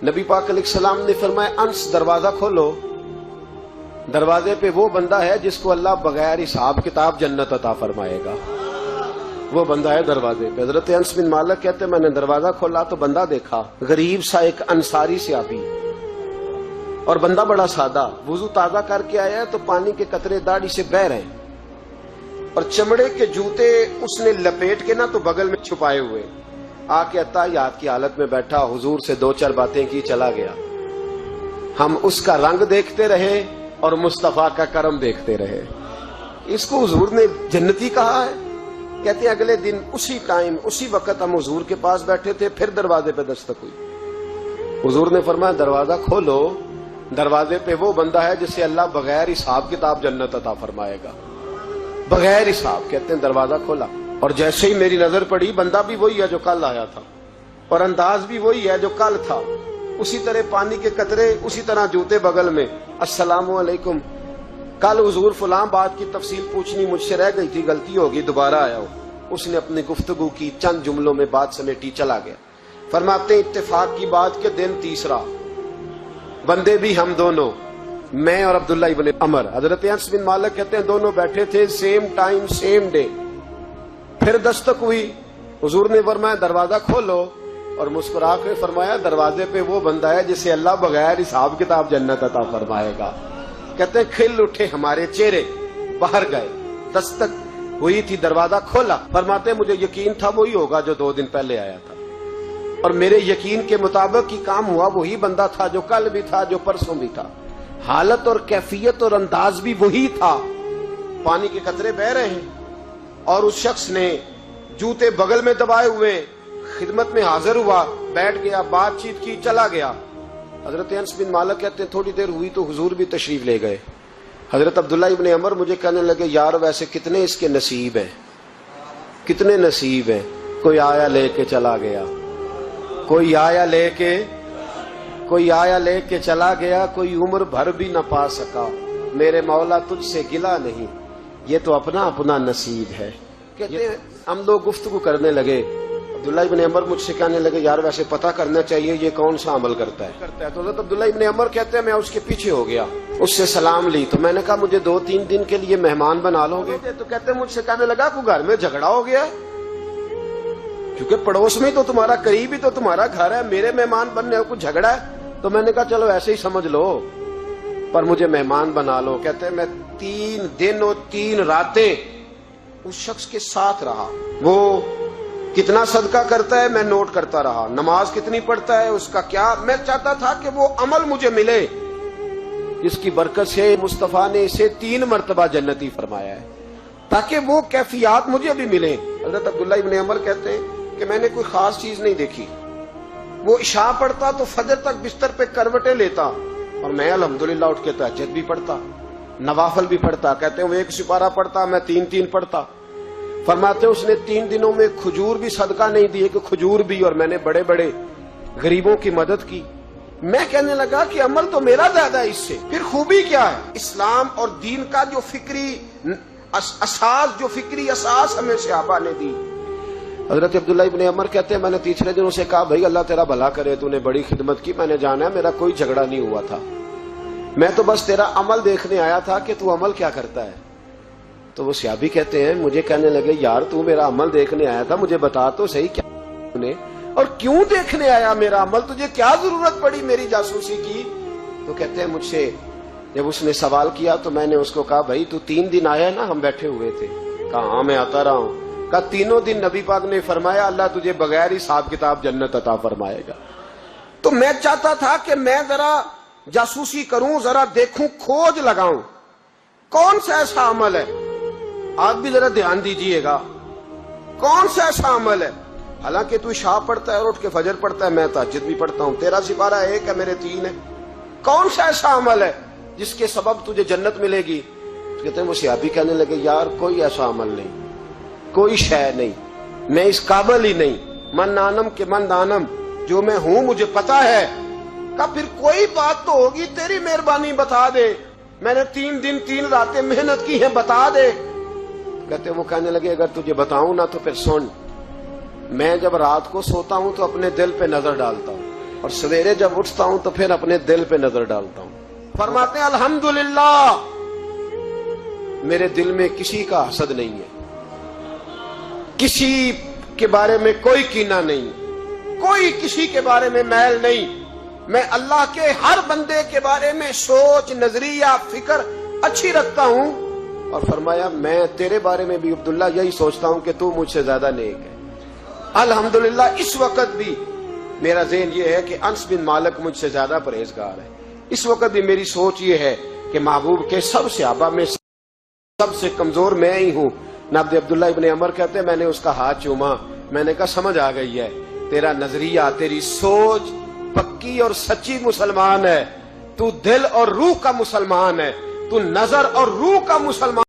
नबी पाक अलैहिस्सलाम ने फरमाया, अंस दरवाजा खोलो। दरवाजे पे वो बंदा है जिसको अल्लाह बगैर हिसाब किताब जन्नत अता फरमाएगा। वो बंदा है दरवाजे पे। हजरत अंस बिन मालिक कहते मैंने दरवाजा खोला तो बंदा देखा, गरीब सा एक अंसारी सहाबी, और बंदा बड़ा सादा, वुजू ताजा करके आया है तो पानी के कतरे दाढ़ी से बह रहे हैं, और चमड़े के जूते उसने लपेट के ना तो बगल में छुपाए हुए, आके अत्ताहियात की हालत में बैठा, हुजूर से दो चार बातें की, चला गया। हम उसका रंग देखते रहे और मुस्तफा का करम देखते रहे। इसको हुजूर ने जन्नती कहा है। कहते हैं अगले दिन उसी टाइम उसी वक्त हम हुजूर के पास बैठे थे, फिर दरवाजे पे दस्तक हुई। हुजूर ने फरमाया दरवाजा खोलो, दरवाजे पे वो बंदा है जिसे अल्लाह बगैर हिसाब किताब जन्नत अता फरमाएगा, बगैर हिसाब। कहते हैं दरवाजा खोला और जैसे ही मेरी नजर पड़ी, बंदा भी वही है जो कल आया था और अंदाज भी वही है जो कल था, उसी तरह पानी के कतरे, उसी तरह जूते बगल में। अस्सलामु अलैकुम, कल हुजूर फलां बात की तफसील पूछनी मुझसे रह गई थी, गलती होगी, दोबारा आया हो। उसने अपनी गुफ्तगू की, चंद जुमलों में बात समेटी, चला गया। फरमाते हैं इत्तेफाक की बात के दिन तीसरा, बंदे भी हम दोनों, मैं और अब्दुल्ला इब्न अमर। हजरत अंस बिन मालिक कहते हैं दोनों बैठे थे, सेम टाइम सेम डे। फिर दस्तक हुई, हुजूर ने फरमाया दरवाजा खोलो, और मुस्कुरा के फरमाया दरवाजे पे वो बंदा है जिसे अल्लाह बगैर हिसाब किताब जन्नत अता फरमाएगा। कहते हैं खिल उठे हमारे चेहरे, बाहर गए, दस्तक हुई थी, दरवाजा खोला। फरमाते मुझे यकीन था वही होगा जो 2 दिन पहले आया था, और मेरे यकीन के मुताबिक ही काम हुआ, वही बंदा था जो कल भी था, जो परसों भी था। हालत और कैफियत और अंदाज भी वही था। पानी के कतरे बह रहे हैं और उस शख्स ने जूते बगल में दबाए हुए खिदमत में हाजिर हुआ, बैठ गया, बातचीत की, चला गया। हजरत अंस बिन मालिक कहते हैं थोड़ी देर हुई तो हुजूर भी तशरीफ ले गए। हजरत अब्दुल्ला इब्न अमर मुझे कहने लगे यार वैसे कितने इसके नसीब हैं, कितने नसीब हैं। कोई आया लेके चला गया, कोई आया लेके चला गया, कोई उम्र भर भी न पा सका। मेरे मौला तुझसे गिला नहीं, ये तो अपना अपना नसीब है। कहते हैं हम लोग गुफ्तगू करने लगे। अब्दुल्ला इब्न अमर मुझसे कहने लगे यार वैसे पता करना चाहिए ये कौन सा अमल करता है। तो अब्दुल्ला इब्न अमर कहते हैं मैं उसके पीछे हो गया, उससे सलाम ली। तो मैंने कहा मुझे 2-3 दिन के लिए मेहमान बना लोगे? तो कहते हैं मुझसे कहने लगा कोई घर में झगड़ा हो गया, क्योंकि पड़ोस में तो तुम्हारा, करीब ही तो तुम्हारा घर है, मेरे मेहमान बनने हो, कुछ झगड़ा है? तो मैंने कहा चलो ऐसे ही समझ लो, पर मुझे मेहमान बना लो। कहते हैं मैं 3 दिन और 3 रातें उस शख्स के साथ रहा। वो कितना सदका करता है मैं नोट करता रहा, नमाज कितनी पढ़ता है उसका क्या। मैं चाहता था कि वो अमल मुझे मिले जिसकी बरकत से मुस्तफा ने इसे 3 मरतबा जन्नती फरमाया है, ताकि वो कैफियत मुझे भी मिले। हजरत अब्दुल्ला इब्न अमर कहते हैं कि मैंने कोई खास चीज नहीं देखी। वो इशा पढ़ता तो फजर तक बिस्तर पे करवटें लेता, और मैं अल्हम्दुलिल्लाह उठ के तहज्जुद भी पढ़ता, नवाफल भी पढ़ता। कहते हैं वो 1 सिपारा पढ़ता, मैं 3-3 पढ़ता। फरमाते उसने 3 दिनों में खजूर भी सदका नहीं दिए कि खजूर भी, और मैंने बड़े बड़े गरीबों की मदद की। मैं कहने लगा कि अमल तो मेरा ज्यादा है इससे, फिर खूबी क्या है? इस्लाम और दीन का जो फिक्री असास, जो फिक्री असास हमें सहाबा ने दी। हजरत अब्दुल्ला इब्न अमर कहते हैं मैंने तीसरे दिन उसे कहा भाई अल्लाह तेरा भला करे, तूने बड़ी खिदमत की, मैंने जाना है मेरा कोई झगड़ा नहीं हुआ था, मैं तो बस तेरा अमल देखने आया था कि तू अमल क्या करता है। तो वो सहाबी कहते हैं मुझे कहने लगे यार तू मेरा अमल देखने आया था, मुझे बता तो सही क्या तूने और क्यों देखने आया मेरा अमल, तुझे क्या जरूरत पड़ी मेरी जासूसी की? तो कहते हैं मुझसे जब उसने सवाल किया तो मैंने उसको कहा भाई तू 3 दिन आया ना, हम बैठे हुए थे। कहा हाँ मैं आता रहा हूं। कहा 3 दिन नबी पाक ने फरमाया अल्लाह तुझे बगैर हिसाब किताब जन्नत अता फरमाएगा। तो मैं चाहता था कि मैं जरा जासूसी करूं, जरा देखूं, खोज लगाऊं कौन सा ऐसा अमल है। आप भी जरा ध्यान दीजिएगा, कौन सा ऐसा अमल है। हालांकि तू शाह पढ़ता है और उठ के फजर पढ़ता है, मैं तहज्जुद भी पढ़ता हूं, तेरा सिपारा 1 है मेरे 3 है। कौन सा ऐसा अमल है जिसके सबब तुझे जन्नत मिलेगी? तो कहते हैं वो सहाबी कहने लगे यार कोई ऐसा अमल नहीं, कोई शय नहीं, मैं इस काबिल ही नहीं, मन नानम के मन दानम, जो मैं हूं मुझे पता है। का फिर कोई बात तो होगी, तेरी मेहरबानी बता दे, मैंने 3 दिन 3 रातें मेहनत की है, बता दे। कहते वो कहने लगे अगर तुझे बताऊं ना तो फिर सुन, मैं जब रात को सोता हूं तो अपने दिल पे नजर डालता हूं, اور سویرے جب اٹھتا ہوں تو پھر اپنے دل پہ نظر ڈالتا ہوں. فرماتے ہیں الحمدللہ میرے دل میں کسی کا حسد نہیں ہے, کسی کے بارے میں کوئی کینہ نہیں, کوئی کسی کے بارے میں میل نہیں. میں اللہ کے ہر بندے کے بارے میں سوچ, نظریہ, فکر اچھی رکھتا ہوں. اور فرمایا میں تیرے بارے میں بھی عبداللہ یہی سوچتا ہوں کہ تو مجھ سے زیادہ نیک ہے. الحمدللہ اس وقت بھی میرا ذہن یہ ہے کہ انس بن مالک مجھ سے زیادہ پرہیزگار ہے. اس وقت بھی میری سوچ یہ ہے کہ محبوب کے سب صحابہ میں سب سے کمزور میں ہی ہوں. نبی عبداللہ ابن عمر کہتے ہیں میں نے اس کا ہاتھ چوما, میں نے کہا سمجھ آ گئی ہے, تیرا نظریہ, تیری سوچ پکی اور سچی مسلمان ہے. تو دل اور روح کا مسلمان ہے, تو نظر اور روح کا مسلمان